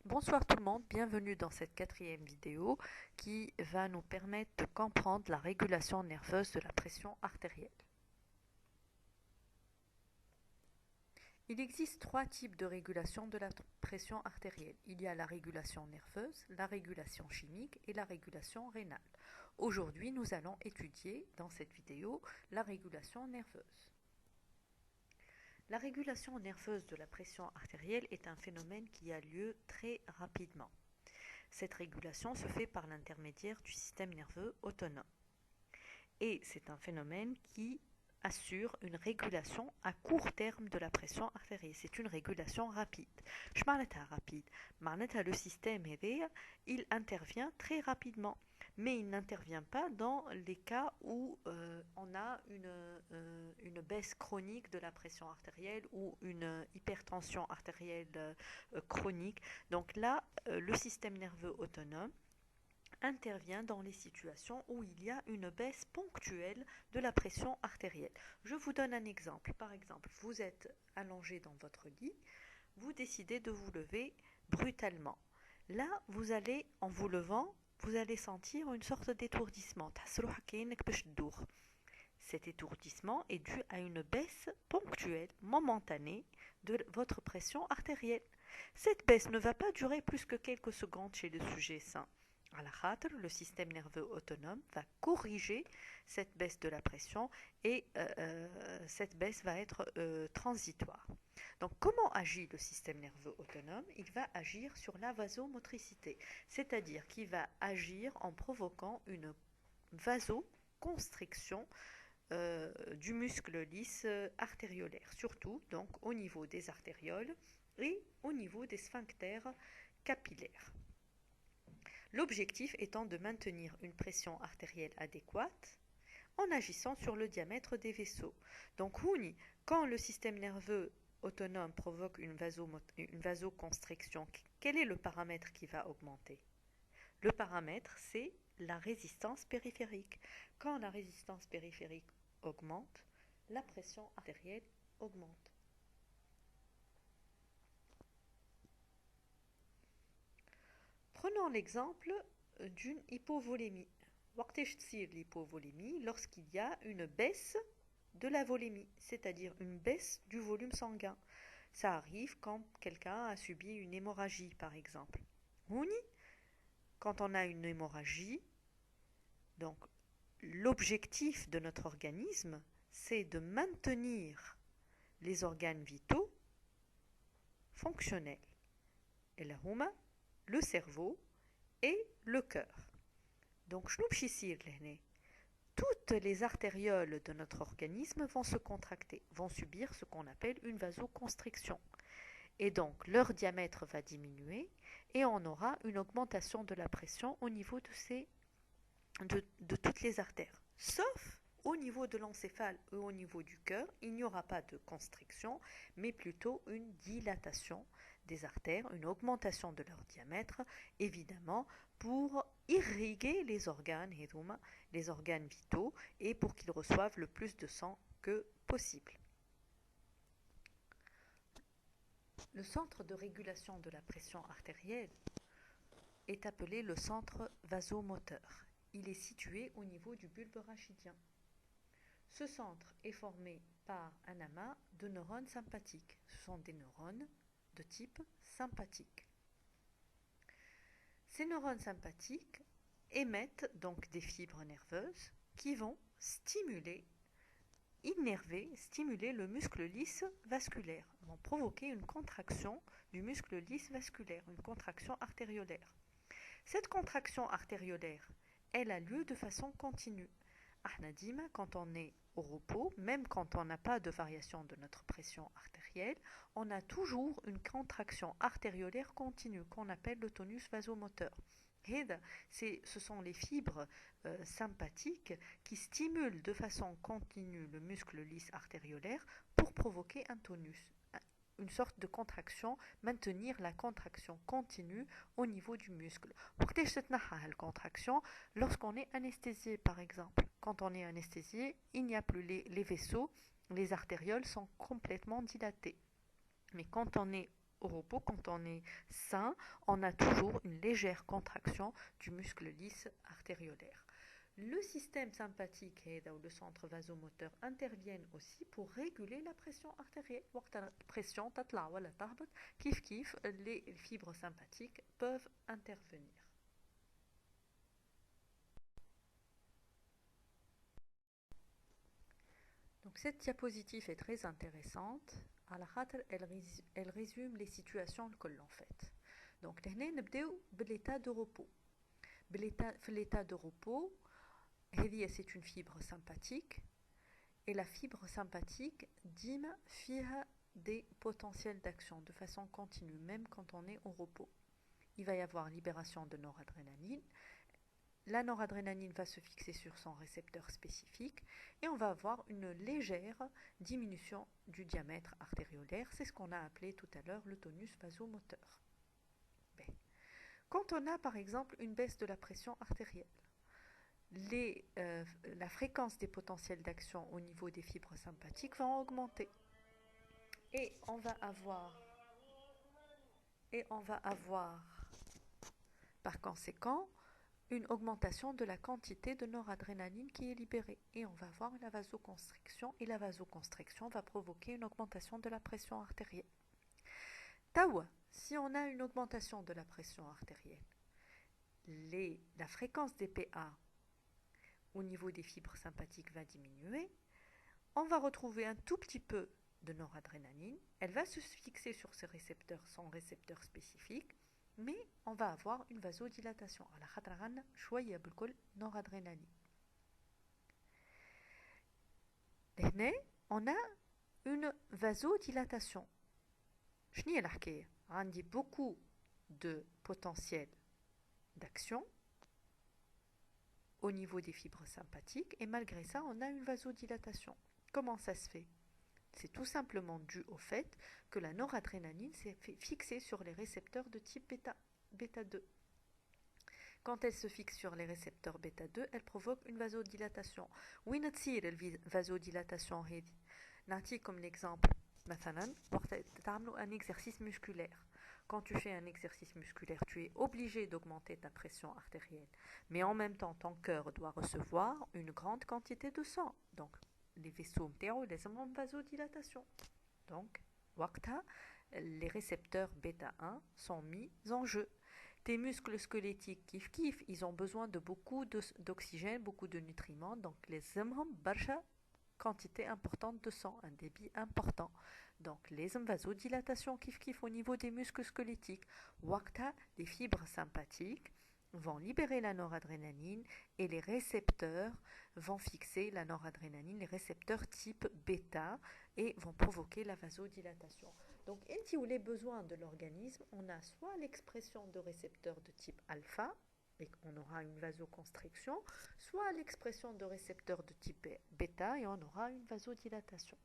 Bonsoir tout le monde, bienvenue dans cette quatrième vidéo qui va nous permettre de comprendre la régulation nerveuse de la pression artérielle. Il existe trois types de régulation de la pression artérielle. Il y a la régulation nerveuse, la régulation chimique et la régulation rénale. Aujourd'hui, nous allons étudier dans cette vidéo la régulation nerveuse. La régulation nerveuse de la pression artérielle est un phénomène qui a lieu très rapidement. Cette régulation se fait par l'intermédiaire du système nerveux autonome. Et c'est un phénomène qui assure une régulation à court terme de la pression artérielle. C'est une régulation rapide. Je parle rapide. Le système il intervient très rapidement. Mais il n'intervient pas dans les cas où on a une baisse chronique de la pression artérielle ou une hypertension artérielle chronique. Donc là, le système nerveux autonome intervient dans les situations où il y a une baisse ponctuelle de la pression artérielle. Je vous donne un exemple. Par exemple, vous êtes allongé dans votre lit, vous décidez de vous lever brutalement. Là, vous allez, en vous levant, vous allez sentir une sorte d'étourdissement. Cet étourdissement est dû à une baisse ponctuelle, momentanée, de votre pression artérielle. Cette baisse ne va pas durer plus que quelques secondes chez le sujet sain. Le système nerveux autonome va corriger cette baisse de la pression et cette baisse va être transitoire. Donc, comment agit le système nerveux autonome? Il va agir sur la vasomotricité, c'est-à-dire qu'il va agir en provoquant une vasoconstriction du muscle lisse artériolaire, surtout donc au niveau des artérioles et au niveau des sphincters capillaires. L'objectif étant de maintenir une pression artérielle adéquate en agissant sur le diamètre des vaisseaux. Donc, quand le système nerveux autonome provoque une vasoconstriction, quel est le paramètre qui va augmenter? Le paramètre, c'est la résistance périphérique. Quand la résistance périphérique augmente, la pression artérielle augmente. Prenons l'exemple d'une hypovolémie. L'hypovolémie, lorsqu'il y a une baisse de la volémie, c'est-à-dire une baisse du volume sanguin. Ça arrive quand quelqu'un a subi une hémorragie, par exemple. Quand on a une hémorragie, donc l'objectif de notre organisme, c'est de maintenir les organes vitaux fonctionnels. Et là, le cerveau et le cœur. Donc, toutes les artérioles de notre organisme vont se contracter, vont subir ce qu'on appelle une vasoconstriction. Et donc, leur diamètre va diminuer et on aura une augmentation de la pression au niveau de toutes les artères. Sauf au niveau de l'encéphale et au niveau du cœur, il n'y aura pas de constriction, mais plutôt une dilatation des artères, une augmentation de leur diamètre, évidemment, pour irriguer les organes vitaux, et pour qu'ils reçoivent le plus de sang que possible. Le centre de régulation de la pression artérielle est appelé le centre vasomoteur. Il est situé au niveau du bulbe rachidien. Ce centre est formé par un amas de neurones sympathiques. Ce sont des neurones de type sympathique. Ces neurones sympathiques émettent donc des fibres nerveuses qui vont stimuler le muscle lisse vasculaire, vont provoquer une contraction du muscle lisse vasculaire, une contraction artériolaire. Cette contraction artériolaire, elle a lieu de façon continue. Quand on est au repos, même quand on n'a pas de variation de notre pression artérielle, on a toujours une contraction artériolaire continue qu'on appelle le tonus vasomoteur. Ce sont les fibres sympathiques qui stimulent de façon continue le muscle lisse artériolaire pour provoquer un tonus, une sorte de contraction, maintenir la contraction continue au niveau du muscle. Pour que cette contraction, lorsqu'on est anesthésié par exemple, quand on est anesthésié, il n'y a plus les vaisseaux, les artérioles sont complètement dilatées. Mais quand on est Au repos, quand on est sain, on a toujours une légère contraction du muscle lisse artériolaire. Le système sympathique ou le centre vasomoteur interviennent aussi pour réguler la pression artérielle. La pression تطلع ولا تهبط كيف les fibres sympathiques peuvent intervenir. Donc cette diapositive est très intéressante. Elle résume les situations que l'on fait. Donc là, nous commençons l'état de repos. L'état de repos, c'est une fibre sympathique. Et la fibre sympathique dîme fiha des potentiels d'action de façon continue, même quand on est au repos. Il va y avoir libération de noradrénaline. La noradrénaline va se fixer sur son récepteur spécifique et on va avoir une légère diminution du diamètre artériolaire. C'est ce qu'on a appelé tout à l'heure le tonus vasomoteur. Quand on a par exemple une baisse de la pression artérielle, la fréquence des potentiels d'action au niveau des fibres sympathiques va augmenter. Et on va avoir par conséquent une augmentation de la quantité de noradrénaline qui est libérée. Et on va avoir la vasoconstriction. Et la vasoconstriction va provoquer une augmentation de la pression artérielle. Tawa, si on a une augmentation de la pression artérielle, la fréquence des PA au niveau des fibres sympathiques va diminuer, on va retrouver un tout petit peu de noradrénaline, elle va se fixer sur son récepteur spécifique, mais on va avoir une vasodilatation. On a une vasodilatation. On dit beaucoup de potentiel d'action au niveau des fibres sympathiques et malgré ça on a une vasodilatation. Comment ça se fait? C'est tout simplement dû au fait que la noradrénaline s'est fixée sur les récepteurs de type bêta 2. Quand elle se fixe sur les récepteurs bêta 2, elle provoque une vasodilatation. وين تصير الفازوديلاتاسيون هذه؟ نعطيكم l'exemple مثلا وقت تعملوا un exercice musculaire. Quand tu fais un exercice musculaire, tu es obligé d'augmenter ta pression artérielle. Mais en même temps, ton cœur doit recevoir une grande quantité de sang. Donc, les vaisseaux les une vasodilatation. Donc, les récepteurs bêta 1 sont mis en jeu. Tes muscles squelettiques, ils ont besoin de beaucoup d'oxygène, beaucoup de nutriments. Donc, les barcha quantité importante de sang, un débit important. Donc, les vasodilatations au niveau des muscles squelettiques. Les fibres sympathiques vont libérer la noradrénaline et les récepteurs vont fixer la noradrénaline, les récepteurs type bêta, et vont provoquer la vasodilatation. Donc, les besoins de l'organisme, on a soit l'expression de récepteurs de type alpha, et on aura une vasoconstriction, soit l'expression de récepteurs de type bêta et on aura une vasodilatation.